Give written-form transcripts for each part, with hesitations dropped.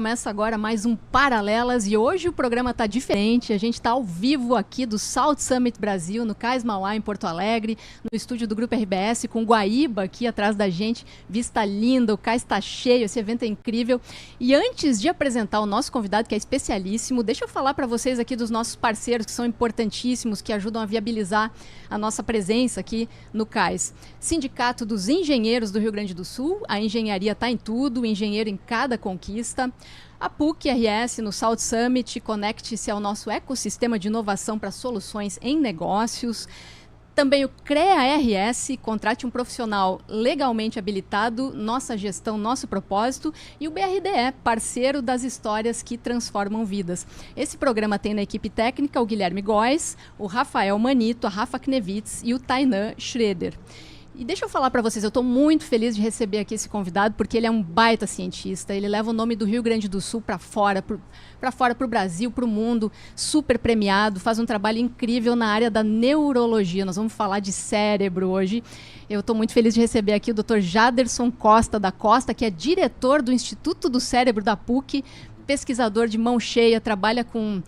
Começa agora mais um Paralelas e hoje o programa está diferente. A gente está ao vivo aqui do South Summit Brasil, no Cais Mauá, em Porto Alegre, no estúdio do Grupo RBS, com Guaíba aqui atrás da gente. Vista linda, o cais está cheio, esse evento é incrível. E antes de apresentar o nosso convidado, que é especialíssimo, deixa eu falar para vocês aqui dos nossos parceiros, que são importantíssimos, que ajudam a viabilizar a nossa presença aqui no cais. Sindicato dos Engenheiros do Rio Grande do Sul, a engenharia está em tudo, o engenheiro em cada conquista. A PUC-RS no South Summit, conecte-se ao nosso ecossistema de inovação para soluções em negócios. Também o CREA-RS, contrate um profissional legalmente habilitado, nossa gestão, nosso propósito. E o BRDE, parceiro das histórias que transformam vidas. Esse programa tem na equipe técnica o Guilherme Góes, o Rafael Manito, a Rafa Knevitz e o Tainan Schroeder. E deixa eu falar para vocês, eu estou muito feliz de receber aqui esse convidado, porque ele é um baita cientista, ele leva o nome do Rio Grande do Sul para fora, para o Brasil, para o mundo, super premiado, faz um trabalho incrível na área da neurologia. Nós vamos falar de cérebro hoje. Eu estou muito feliz de receber aqui o Dr. Jaderson Costa da Costa, que é diretor do Instituto do Cérebro da PUC, pesquisador de mão cheia, trabalha com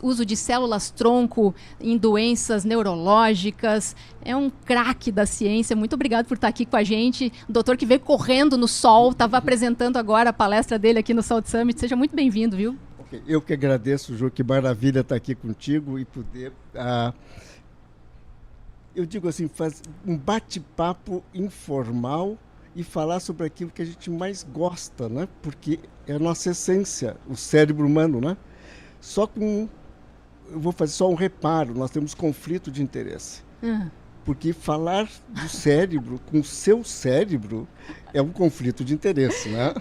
uso de células-tronco em doenças neurológicas, é um craque da ciência. Muito obrigado por estar aqui com a gente. O doutor que veio correndo no sol, estava apresentando agora a palestra dele aqui no South Summit. Seja muito bem-vindo, viu? Eu que agradeço, Ju, que maravilha estar aqui contigo e poder, eu digo assim, fazer um bate-papo informal e falar sobre aquilo que a gente mais gosta, né? Porque é a nossa essência, o cérebro humano, né? Eu vou fazer só um reparo, nós temos conflito de interesse. Porque falar do cérebro com o seu cérebro é um conflito de interesse, né?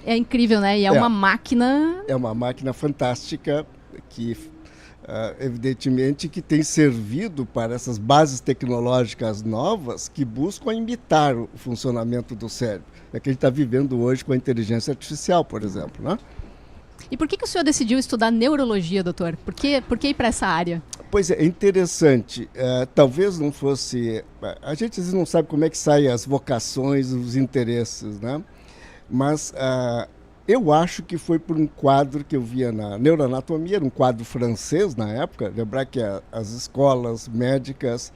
É incrível, né? E é uma máquina... É uma máquina fantástica que... evidentemente que tem servido para essas bases tecnológicas novas que buscam imitar o funcionamento do cérebro. É que a gente está vivendo hoje com a inteligência artificial, por exemplo, né? E por que o senhor decidiu estudar neurologia, doutor? Por que ir para essa área? Pois é interessante. Talvez não fosse... A gente às vezes não sabe como é que saem as vocações, os interesses, né? Mas... eu acho que foi por um quadro que eu via na neuroanatomia, era um quadro francês na época. Lembrar que as escolas médicas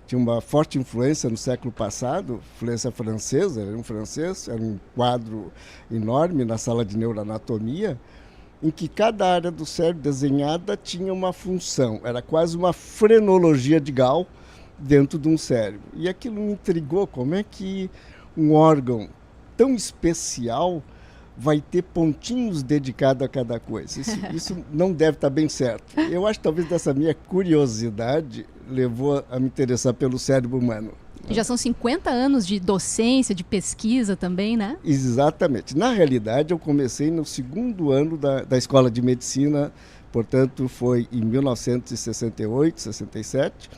tinham uma forte influência no século passado, influência francesa, era um francês, era um quadro enorme na sala de neuroanatomia, em que cada área do cérebro desenhada tinha uma função, era quase uma frenologia de Gall dentro de um cérebro. E aquilo me intrigou, como é que um órgão tão especial vai ter pontinhos dedicados a cada coisa. Isso não deve estar bem certo. Eu acho que talvez dessa minha curiosidade levou a me interessar pelo cérebro humano. E já são 50 anos de docência, de pesquisa também, né? Exatamente. Na realidade, eu comecei no segundo ano da Escola de Medicina, portanto, foi em 1968, 67,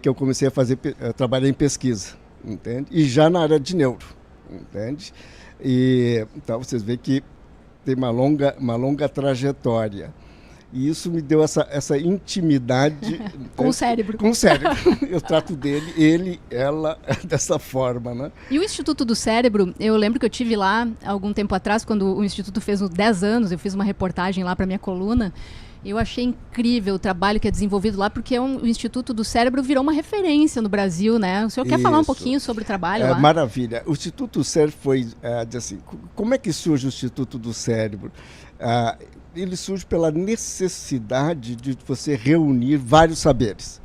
que eu comecei a trabalhar em pesquisa, entende? E já na área de neuro, entende? E então vocês veem que tem uma longa trajetória. E isso me deu essa intimidade com o cérebro. Com o cérebro. Eu trato ela dessa forma, né? E o Instituto do Cérebro, eu lembro que eu tive lá algum tempo atrás, quando o Instituto fez 10 anos, eu fiz uma reportagem lá para minha coluna. Eu achei incrível o trabalho que é desenvolvido lá, porque o Instituto do Cérebro virou uma referência no Brasil, né? O senhor quer falar um pouquinho sobre o trabalho lá? Maravilha. O Instituto do Cérebro foi, assim, como é que surge o Instituto do Cérebro? Ele surge pela necessidade de você reunir vários saberes.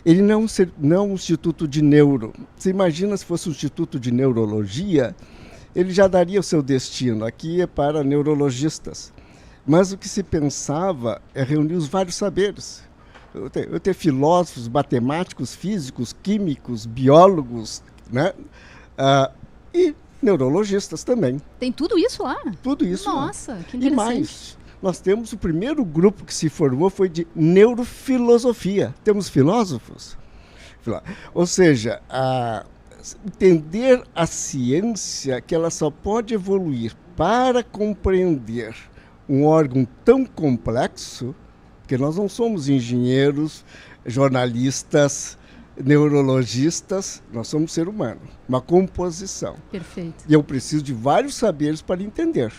Ele não é um instituto de neuro. Você imagina se fosse um instituto de neurologia, ele já daria o seu destino. Aqui é para neurologistas. Mas o que se pensava é reunir os vários saberes. Eu ter filósofos, matemáticos, físicos, químicos, biólogos, né? E neurologistas também. Tem tudo isso lá? Tudo isso. Nossa, que interessante. E mais, nós temos o primeiro grupo que se formou foi de neurofilosofia. Temos filósofos. Ou seja, entender a ciência, que ela só pode evoluir para compreender um órgão tão complexo, porque nós não somos engenheiros, jornalistas, neurologistas, nós somos ser humano, uma composição. Perfeito. E eu preciso de vários saberes para entender.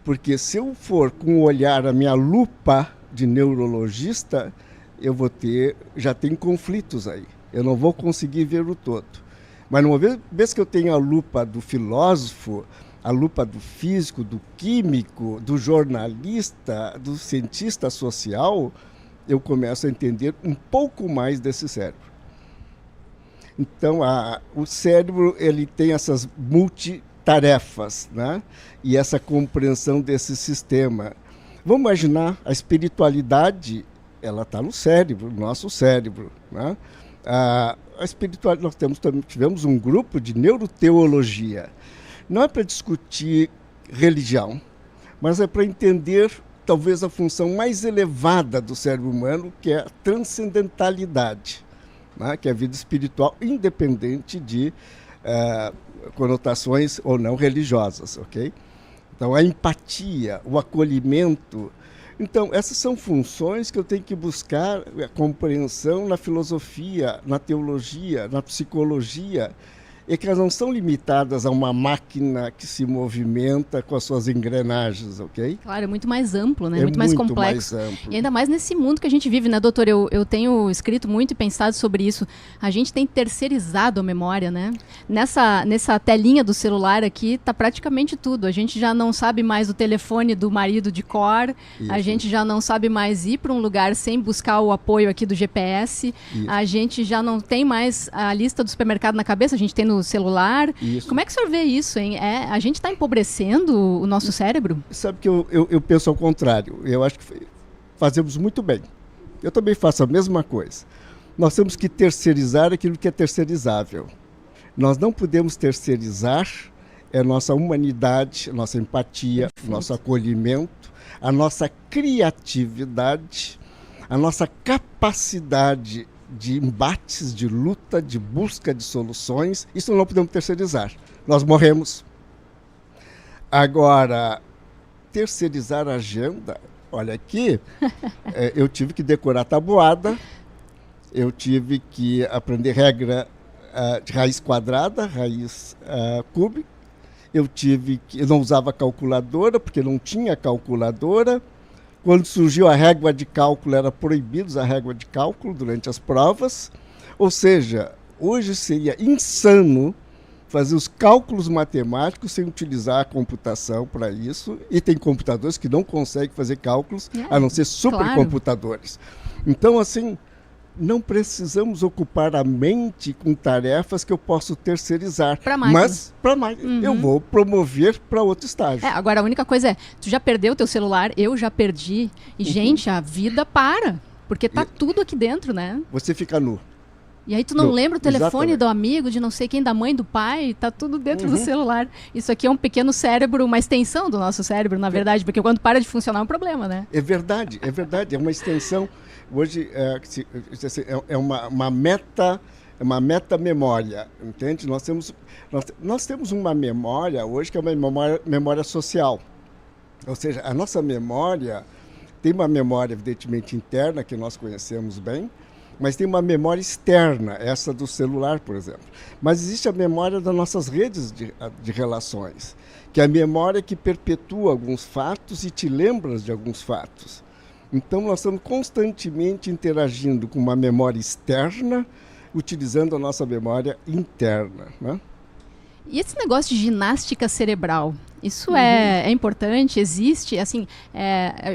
Porque se eu for com o olhar, a minha lupa de neurologista, já tem conflitos aí. Eu não vou conseguir ver o todo. Mas uma vez que eu tenho a lupa do filósofo, a lupa do físico, do químico, do jornalista, do cientista social, eu começo a entender um pouco mais desse cérebro. Então, o cérebro ele tem essas multitarefas, né? E essa compreensão desse sistema. Vamos imaginar a espiritualidade, ela está no cérebro, no nosso cérebro, né? A espiritualidade, tivemos um grupo de neuroteologia. Não é para discutir religião, mas é para entender talvez a função mais elevada do cérebro humano, que é a transcendentalidade, né? Que é a vida espiritual, independente de conotações ou não religiosas, ok? Então, a empatia, o acolhimento. Então, essas são funções que eu tenho que buscar a compreensão na filosofia, na teologia, na psicologia, e que elas não são limitadas a uma máquina que se movimenta com as suas engrenagens, ok? Claro, é muito mais amplo, né? É muito mais complexo. Mais amplo. E ainda mais nesse mundo que a gente vive, né, doutor? Eu tenho escrito muito e pensado sobre isso. A gente tem terceirizado a memória, né? Nessa telinha do celular aqui, tá praticamente tudo. A gente já não sabe mais o telefone do marido de cor, isso. A gente já não sabe mais ir para um lugar sem buscar o apoio aqui do GPS, isso. A gente já não tem mais a lista do supermercado na cabeça, a gente tem no celular. Isso. Como é que o senhor vê isso, hein? A gente está empobrecendo o nosso cérebro? Sabe que eu penso ao contrário. Eu acho que fazemos muito bem. Eu também faço a mesma coisa. Nós temos que terceirizar aquilo que é terceirizável. Nós não podemos terceirizar a nossa humanidade, a nossa empatia, o nosso acolhimento, a nossa criatividade, a nossa capacidade de embates, de luta, de busca de soluções. Isso não podemos terceirizar. Nós morremos. Agora, terceirizar a agenda, olha aqui, eu tive que decorar tabuada, eu tive que aprender regra de raiz quadrada, raiz cúbica, eu não usava calculadora, porque não tinha calculadora. Quando surgiu a régua de cálculo, era proibido usar a régua de cálculo durante as provas. Ou seja, hoje seria insano fazer os cálculos matemáticos sem utilizar a computação para isso. E tem computadores que não conseguem fazer cálculos, a não ser supercomputadores. Claro. Então, assim, não precisamos ocupar a mente com tarefas que eu posso terceirizar. Mas, para mais, eu vou promover para outro estágio. Agora, a única coisa é, tu já perdeu o teu celular, eu já perdi. E, gente, a vida para. Porque tá tudo aqui dentro, né? Você fica nu. E aí tu não lembra o telefone do amigo, de não sei quem, da mãe, do pai, tá tudo dentro do celular. Isso aqui é um pequeno cérebro, uma extensão do nosso cérebro, na verdade, porque quando para de funcionar é um problema, né? É verdade, é uma extensão. Hoje é uma meta-memória, entende? Nós temos uma memória hoje que é uma memória social. Ou seja, a nossa memória tem uma memória, evidentemente, interna, que nós conhecemos bem, mas tem uma memória externa, essa do celular, por exemplo. Mas existe a memória das nossas redes de relações, que é a memória que perpetua alguns fatos e te lembra de alguns fatos. Então, nós estamos constantemente interagindo com uma memória externa, utilizando a nossa memória interna, né? E esse negócio de ginástica cerebral, isso é importante, existe? Assim,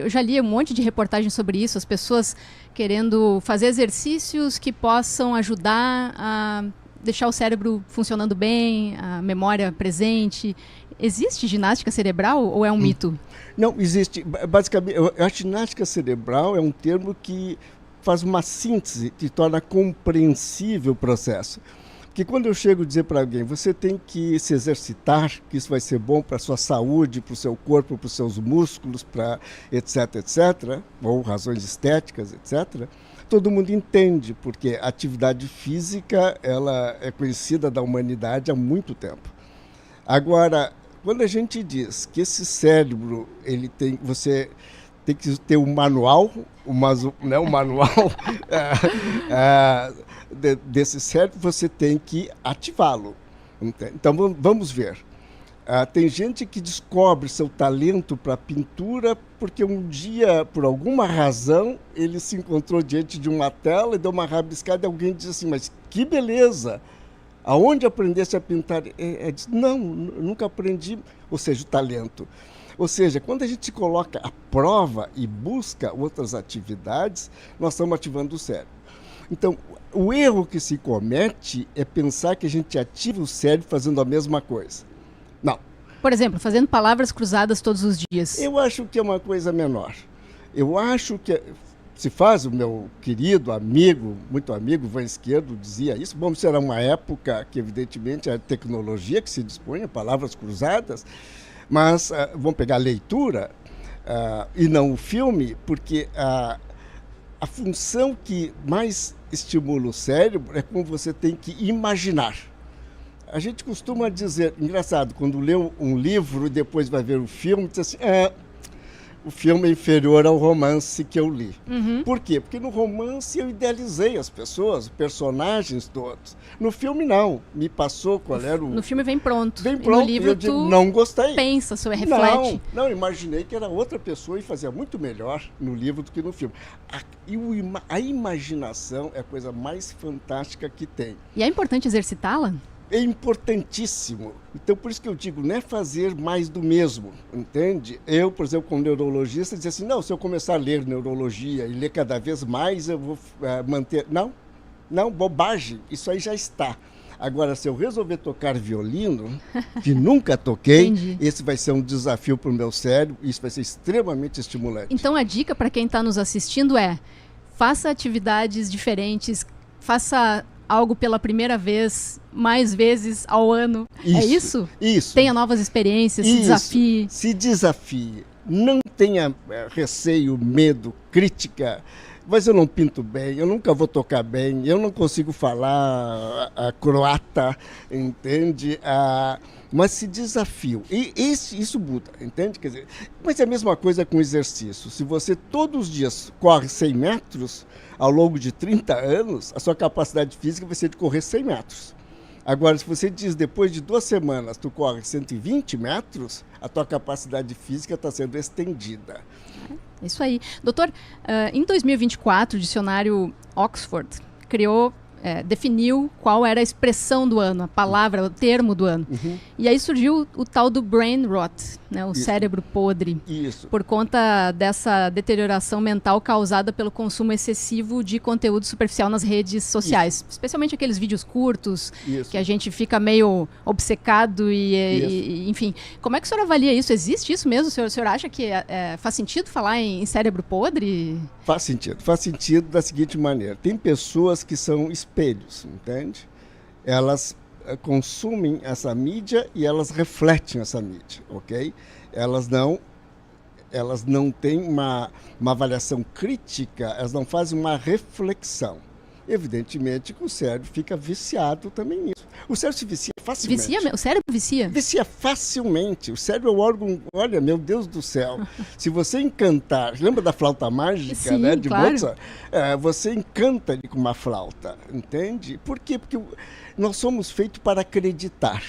eu já li um monte de reportagens sobre isso, as pessoas querendo fazer exercícios que possam ajudar a deixar o cérebro funcionando bem, a memória presente. Existe ginástica cerebral ou é um mito? Não, existe. Basicamente, a ginástica cerebral é um termo que faz uma síntese, que torna compreensível o processo. Porque quando eu chego a dizer para alguém, você tem que se exercitar, que isso vai ser bom para a sua saúde, para o seu corpo, para os seus músculos, para etc, etc, ou razões estéticas, etc, todo mundo entende, porque a atividade física ela é conhecida da humanidade há muito tempo. Agora, quando a gente diz que esse cérebro, você tem que ter um manual, desse cérebro, você tem que ativá-lo. Então, vamos ver. Tem gente que descobre seu talento para pintura porque um dia, por alguma razão, ele se encontrou diante de uma tela e deu uma rabiscada e alguém disse assim, mas que beleza! Aonde aprendesse a pintar? Não, nunca aprendi, ou seja, o talento. Ou seja, quando a gente coloca à prova e busca outras atividades, nós estamos ativando o cérebro. Então, o erro que se comete é pensar que a gente ativa o cérebro fazendo a mesma coisa. Não. Por exemplo, fazendo palavras cruzadas todos os dias. Eu acho que é uma coisa menor. Eu acho que se faz, o meu querido amigo, muito amigo, Van Esquerdo, dizia isso. Bom, isso era uma época que, evidentemente, a tecnologia que se dispunha, palavras cruzadas, mas vamos pegar a leitura e não o filme, porque a função que mais estimula o cérebro é como você tem que imaginar. A gente costuma dizer, engraçado, quando lê um livro e depois vai ver o filme, diz assim, o filme é inferior ao romance que eu li. Uhum. Por quê? Porque no romance eu idealizei as pessoas, os personagens todos. No filme não, me passou qual era o... No filme vem pronto. Vem pronto, e no livro eu digo, não gostei. Pensa, reflete. Não, imaginei que era outra pessoa e fazia muito melhor no livro do que no filme. A imaginação é a coisa mais fantástica que tem. E é importante exercitá-la? É importantíssimo. Então, por isso que eu digo, não é fazer mais do mesmo, entende? Eu, por exemplo, como neurologista, dizia assim, não, se eu começar a ler neurologia e ler cada vez mais, eu vou manter... Não, bobagem, isso aí já está. Agora, se eu resolver tocar violino, que nunca toquei, esse vai ser um desafio para o meu cérebro e isso vai ser extremamente estimulante. Então, a dica para quem está nos assistindo é, faça atividades diferentes, faça algo pela primeira vez, mais vezes ao ano. Isso, é isso? Isso. Tenha novas experiências, se desafie. Se desafie. Não tenha receio, medo, crítica. Mas eu não pinto bem, eu nunca vou tocar bem, eu não consigo falar croata, entende? Mas se desafio. E isso muda, entende? Quer dizer, mas é a mesma coisa com exercício. Se você todos os dias corre 100 metros, ao longo de 30 anos, a sua capacidade física vai ser de correr 100 metros. Agora, se você diz, depois de 2 semanas, tu corre 120 metros, a tua capacidade física está sendo estendida. Isso aí. Doutor, em 2024, o dicionário Oxford definiu qual era a expressão do ano, a palavra, o termo do ano. Uhum. E aí surgiu o tal do brain rot, né, o cérebro podre. Isso. Por conta dessa deterioração mental causada pelo consumo excessivo de conteúdo superficial nas redes sociais. Isso. Especialmente aqueles vídeos curtos, isso, que a gente fica meio obcecado e enfim. Como é que o senhor avalia isso? Existe isso mesmo? O senhor acha que faz sentido falar em cérebro podre? Faz sentido. Faz sentido da seguinte maneira. Tem pessoas que são espelhos, entende? Elas consumem essa mídia e elas refletem essa mídia, ok? Elas não têm uma avaliação crítica, elas não fazem uma reflexão. Evidentemente que o cérebro fica viciado também nisso. O cérebro se vicia facilmente. O cérebro vicia? Vicia facilmente. O cérebro é o órgão, olha, meu Deus do céu. Se você encantar, lembra da flauta mágica, sim, né, de claro. Mozart? Você encanta ele com uma flauta, entende? Por quê? Porque nós somos feitos para acreditar.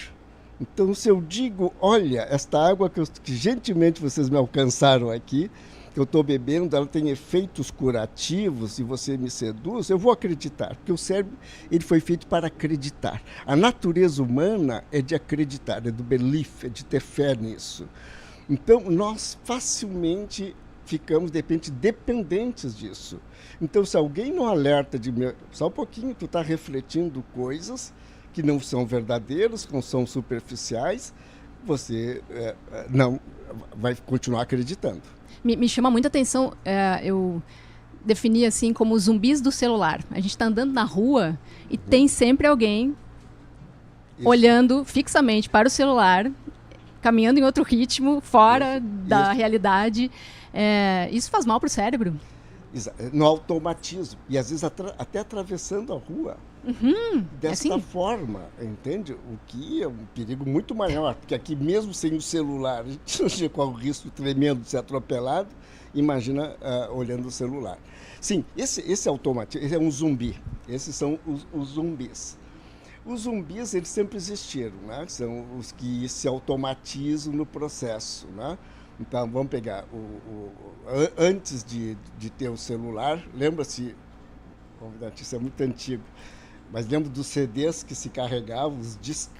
Então, se eu digo, olha, esta água que gentilmente vocês me alcançaram aqui, que eu estou bebendo, ela tem efeitos curativos e você me seduz, eu vou acreditar, porque o cérebro ele foi feito para acreditar. A natureza humana é de acreditar, é do belief, é de ter fé nisso. Então, nós facilmente ficamos, de repente, dependentes disso. Então, se alguém não alerta só um pouquinho, tu está refletindo coisas que não são verdadeiras, que não são superficiais, você não vai continuar acreditando. Me chama muita atenção, eu defini assim como zumbis do celular. A gente está andando na rua e tem sempre alguém olhando fixamente para o celular, caminhando em outro ritmo, fora da realidade. Isso faz mal para o cérebro? No automatismo. E às vezes até atravessando a rua. Desta forma, entende? O que é um perigo muito maior, porque aqui mesmo sem o celular, a gente corre o risco tremendo de ser atropelado, imagina olhando o celular. Sim, esse automatismo, esse é um zumbi, esses são os zumbis. Os zumbis, eles sempre existiram, né? São os que se automatizam no processo, né? Então, vamos pegar, antes de ter o celular, lembra-se, isso é muito antigo, mas lembro dos CDs que se carregavam, os discos,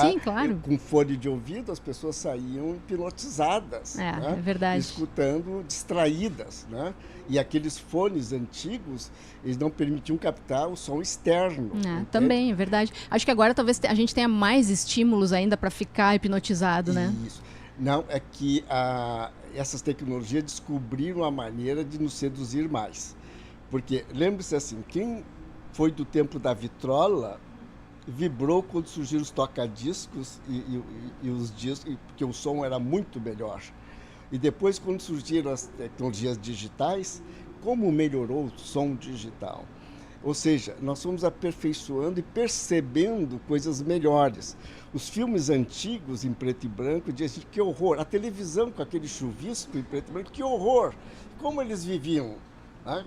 sim, claro. Com fone de ouvido, as pessoas saíam hipnotizadas, né? É verdade. Escutando, distraídas, né? E aqueles fones antigos, eles não permitiam captar o som externo. Também, é verdade. Acho que agora talvez a gente tenha mais estímulos ainda para ficar hipnotizado, né? Isso. Não, é que essas tecnologias descobriram a maneira de nos seduzir mais. Porque, lembre-se assim, quem foi do tempo da vitrola vibrou quando surgiram os toca-discos e os discos, porque o som era muito melhor. E depois, quando surgiram as tecnologias digitais, como melhorou o som digital? Ou seja, nós fomos aperfeiçoando e percebendo coisas melhores. Os filmes antigos em preto e branco dizem que horror. A televisão com aquele chuvisco em preto e branco, que horror. Como eles viviam, né?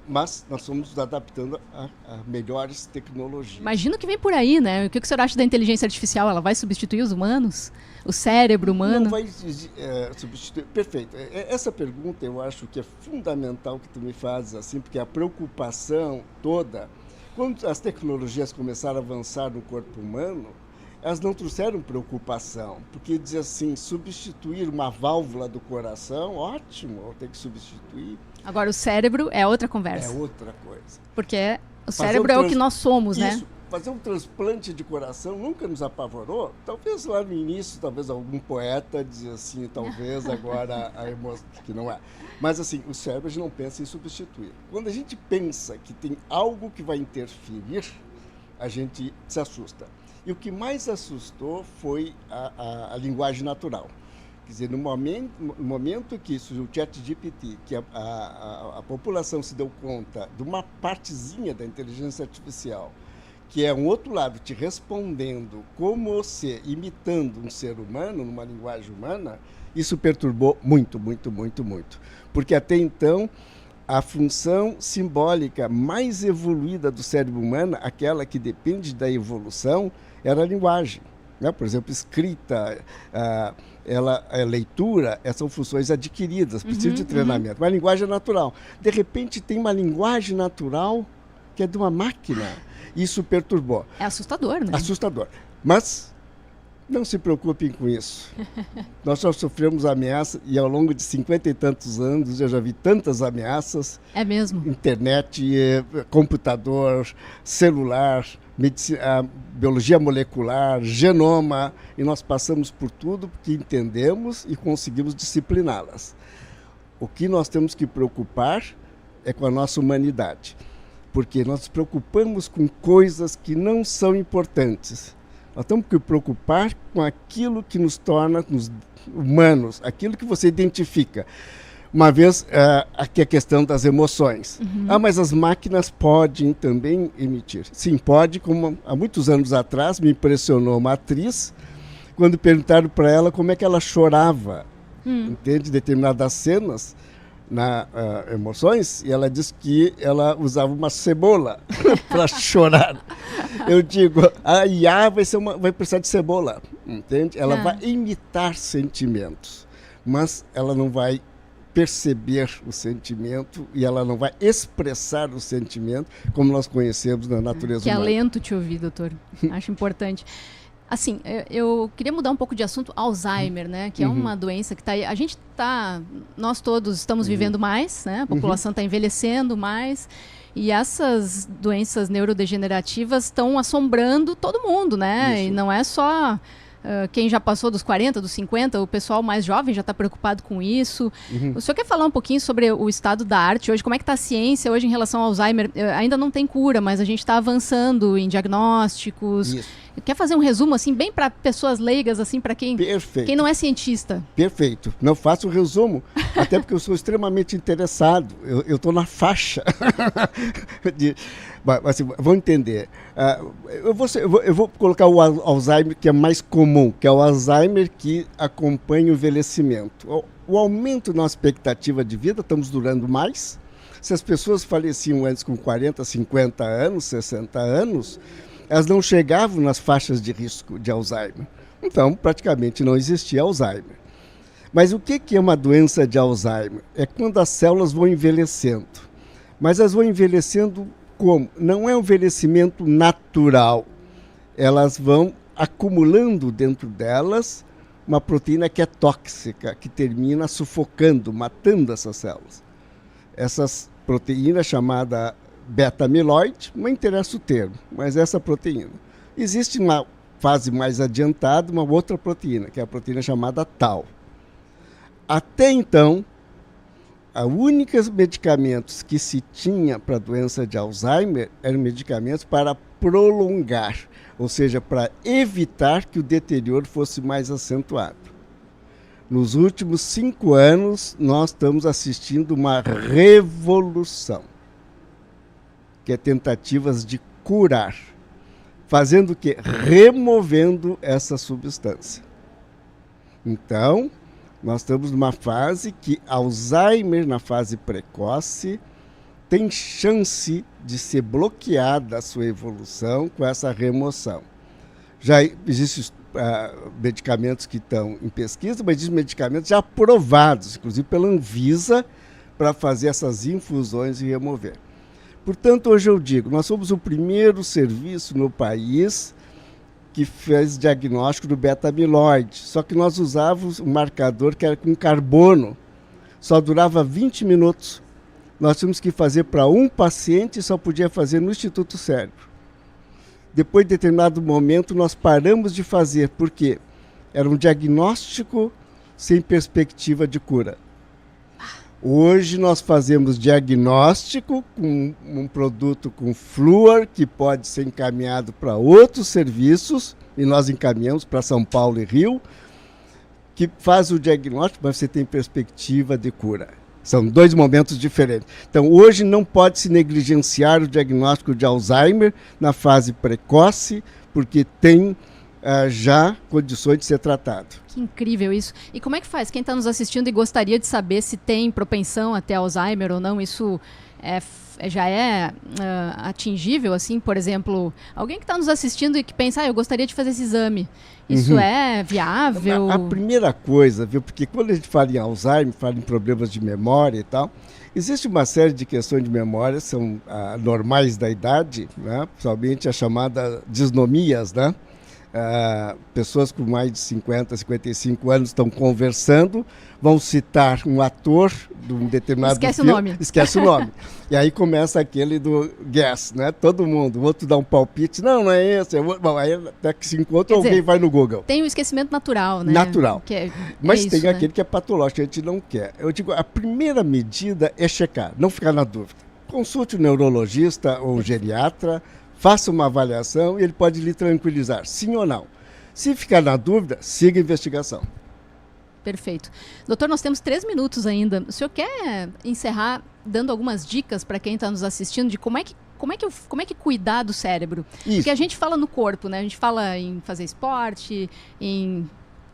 Mas nós fomos nos adaptando a melhores tecnologias. Imagino que vem por aí, né? O que o senhor acha da inteligência artificial? Ela vai substituir os humanos? O cérebro humano? Não vai substituir. Perfeito. Essa pergunta eu acho que é fundamental que tu me fazes assim, porque a preocupação toda, quando as tecnologias começaram a avançar no corpo humano, elas não trouxeram preocupação, porque diz assim, substituir uma válvula do coração, ótimo, tem que substituir. Agora, o cérebro é outra conversa. É outra coisa. Porque o cérebro é o que nós somos, né? Isso, fazer um transplante de coração nunca nos apavorou. Talvez lá no início, talvez algum poeta dizia assim, talvez agora a emoção, que não é. Mas assim, o cérebro a gente não pensa em substituir. Quando a gente pensa que tem algo que vai interferir, a gente se assusta. E o que mais assustou foi a linguagem natural. Quer dizer, no momento que surgiu o ChatGPT, que a população se deu conta de uma partezinha da inteligência artificial, que é um outro lado te respondendo como você, imitando um ser humano, numa linguagem humana, isso perturbou muito, muito, muito, muito. Porque até então, a função simbólica mais evoluída do cérebro humano, aquela que depende da evolução, era a linguagem. Né? Por exemplo, escrita, a leitura, essas são funções adquiridas, precisam de treinamento. Mas a linguagem é natural. De repente, tem uma linguagem natural que é de uma máquina. Isso perturbou. É assustador, né? Assustador. Mas não se preocupem com isso. Nós já sofremos ameaças e ao longo de 50 e tantos anos eu já vi tantas ameaças. É mesmo? Internet, computador, celular, medicina, biologia molecular, genoma, e nós passamos por tudo porque entendemos e conseguimos discipliná-las. O que nós temos que preocupar é com a nossa humanidade, porque nós nos preocupamos com coisas que não são importantes. Nós temos que preocupar com aquilo que nos torna humanos, aquilo que você identifica. Uma vez, aqui a questão das emoções. Mas as máquinas podem também emitir. Sim, pode, como há muitos anos atrás me impressionou uma atriz, quando perguntaram para ela como é que ela chorava, entende? Determinadas cenas, emoções, e ela disse que ela usava uma cebola para chorar. Eu digo, a IA vai precisar de cebola, entende? Ela vai imitar sentimentos, mas ela não vai perceber o sentimento e ela não vai expressar o sentimento como nós conhecemos na natureza humana. Que alento te ouvir, doutor. Acho importante. Assim, eu queria mudar um pouco de assunto. Alzheimer, né? Que é uma doença que está aí. Nós todos estamos vivendo mais, né? A população está envelhecendo mais. E essas doenças neurodegenerativas estão assombrando todo mundo, né? Isso. E não é só quem já passou dos 40, dos 50, o pessoal mais jovem já está preocupado com isso. O senhor quer falar um pouquinho sobre o estado da arte hoje? Como é que está a ciência hoje em relação ao Alzheimer? Ainda não tem cura, mas a gente está avançando em diagnósticos. Isso. Quer fazer um resumo, assim, bem para pessoas leigas, assim, para quem não é cientista? Perfeito. Não faço o resumo, até porque eu sou extremamente interessado. Eu estou na faixa. Assim, vamos entender. Eu vou colocar o Alzheimer que é mais comum, que é o Alzheimer que acompanha o envelhecimento. O aumento na expectativa de vida, estamos durando mais. Se as pessoas faleciam antes com 40, 50 anos, 60 anos... elas não chegavam nas faixas de risco de Alzheimer. Então, praticamente não existia Alzheimer. Mas o que é uma doença de Alzheimer? É quando as células vão envelhecendo. Mas elas vão envelhecendo como? Não é um envelhecimento natural. Elas vão acumulando dentro delas uma proteína que é tóxica, que termina sufocando, matando essas células. Essas proteínas chamada beta-amiloide, não interessa o termo, mas essa proteína. Existe uma fase mais adiantada, uma outra proteína, que é a proteína chamada tau. Até então, os únicos medicamentos que se tinha para a doença de Alzheimer eram medicamentos para prolongar, ou seja, para evitar que o deterioro fosse mais acentuado. Nos últimos 5 anos, nós estamos assistindo uma revolução, que é tentativas de curar, fazendo o quê? Removendo essa substância. Então, nós estamos numa fase que Alzheimer, na fase precoce, tem chance de ser bloqueada a sua evolução com essa remoção. Já existem medicamentos que estão em pesquisa, mas existem medicamentos já aprovados, inclusive pela Anvisa, para fazer essas infusões e remover. Portanto, hoje eu digo, nós somos o primeiro serviço no país que fez diagnóstico do beta-amiloide, só que nós usávamos um marcador que era com carbono, só durava 20 minutos. Nós tínhamos que fazer para um paciente e só podia fazer no Instituto Cérebro. Depois de determinado momento, nós paramos de fazer, porque era um diagnóstico sem perspectiva de cura. Hoje nós fazemos diagnóstico com um produto com flúor, que pode ser encaminhado para outros serviços, e nós encaminhamos para São Paulo e Rio, que faz o diagnóstico, mas você tem perspectiva de cura. São 2 momentos diferentes. Então, hoje não pode se negligenciar o diagnóstico de Alzheimer na fase precoce, porque tem já condições de ser tratado. Que incrível isso. E como é que faz? Quem está nos assistindo e gostaria de saber se tem propensão a ter Alzheimer ou não, isso já é atingível, assim, por exemplo, alguém que está nos assistindo e que pensa, eu gostaria de fazer esse exame, isso é viável? A primeira coisa, viu, porque quando a gente fala em Alzheimer, fala em problemas de memória e tal, existe uma série de questões de memória, são normais da idade, né, principalmente as chamadas disnomias, né? Pessoas com mais de 50, 55 anos estão conversando, vão citar um ator de um determinado filme. Esquece o nome. E aí começa aquele do guess, né? Todo mundo, o outro dá um palpite, não é esse. Bom, aí até que se encontra, alguém vai no Google. Tem o esquecimento natural, né? Natural. Mas isso, tem né? aquele que é patológico, a gente não quer. Eu digo, a primeira medida é checar, não ficar na dúvida. Consulte o neurologista ou o geriatra, faça uma avaliação e ele pode lhe tranquilizar, sim ou não. Se ficar na dúvida, siga a investigação. Perfeito. Doutor, nós temos 3 minutos ainda. O senhor quer encerrar dando algumas dicas para quem está nos assistindo de como é que cuidar do cérebro? Isso. Porque a gente fala no corpo, né? A gente fala em fazer esporte,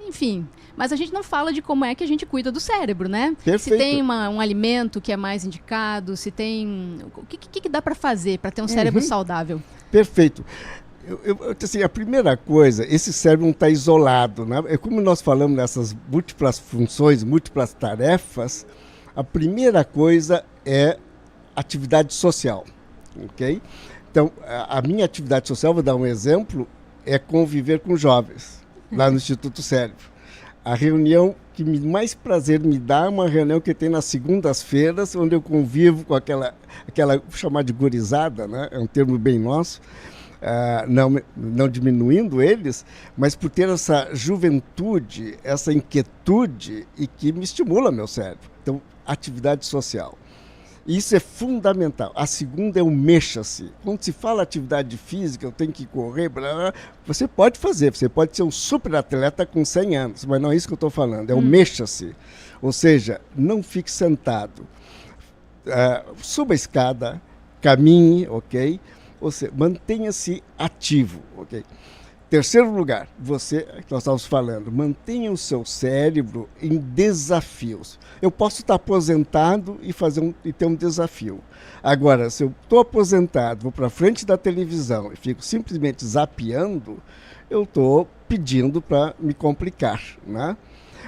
enfim, mas a gente não fala de como é que a gente cuida do cérebro, né? Perfeito. Se tem um alimento que é mais indicado, se tem... O que dá para fazer para ter um cérebro saudável? Perfeito. Assim, a primeira coisa, esse cérebro não está isolado, né? Como nós falamos nessas múltiplas funções, múltiplas tarefas, a primeira coisa é atividade social, ok? Então, a minha atividade social, vou dar um exemplo, é conviver com jovens, lá no Instituto Cérebro. A reunião que mais prazer me dá é uma reunião que tem nas segundas-feiras, onde eu convivo com aquela vou chamar de gurizada, né? É um termo bem nosso, não diminuindo eles, mas por ter essa juventude, essa inquietude e que me estimula meu cérebro. Então, atividade social. Isso é fundamental. A segunda é o mexa-se. Quando se fala atividade física, eu tenho que correr, blá, blá, você pode fazer, você pode ser um super atleta com 100 anos, mas não é isso que eu estou falando, é o mexa-se. Ou seja, não fique sentado. Suba a escada, caminhe, ok? Ou seja, mantenha-se ativo, ok? Terceiro lugar, você, nós estávamos falando, mantenha o seu cérebro em desafios. Eu posso estar aposentado e ter um desafio. Agora, se eu estou aposentado, vou para frente da televisão e fico simplesmente zapeando, eu estou pedindo para me complicar, né?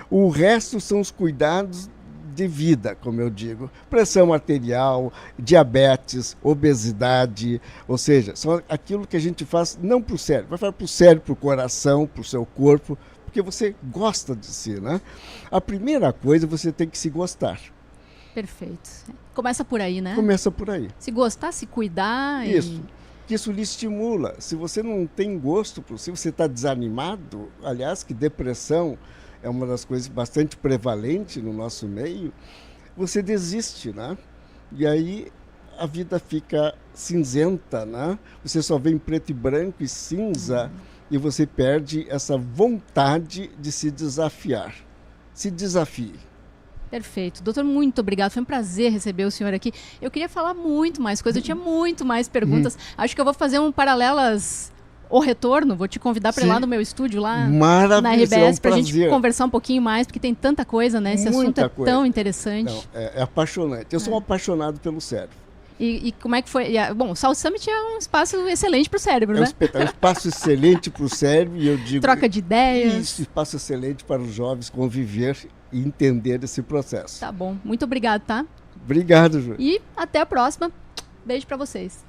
O resto são os cuidados de vida, como eu digo. Pressão arterial, diabetes, obesidade, ou seja, são aquilo que a gente faz não para o cérebro, vai fazer para o cérebro, para o coração, para o seu corpo, porque você gosta de si, né? A primeira coisa, você tem que se gostar. Perfeito. Começa por aí, né? Começa por aí. Se gostar, se cuidar. Isso. Isso lhe estimula. Se você não tem gosto por si, você está desanimado, aliás, que depressão é uma das coisas bastante prevalente no nosso meio, você desiste, né? E aí a vida fica cinzenta, né? Você só vê em preto e branco e cinza e você perde essa vontade de se desafiar. Se desafie. Perfeito. Doutor, muito obrigado. Foi um prazer receber o senhor aqui. Eu queria falar muito mais coisas, eu tinha muito mais perguntas. Acho que eu vou fazer um paralelas O Retorno, vou te convidar para ir lá no meu estúdio, lá na RBS, para a gente conversar um pouquinho mais, porque tem tanta coisa, né? Esse assunto é tão interessante. Não, é apaixonante. Eu sou um apaixonado pelo cérebro. E como é que foi? Bom, o Salt Summit é um espaço excelente para o cérebro, né? É um espaço excelente para o cérebro e eu digo... Troca de ideias. Isso, espaço excelente para os jovens conviver e entender esse processo. Tá bom. Muito obrigado, tá? Obrigado, Ju. E até a próxima. Beijo para vocês.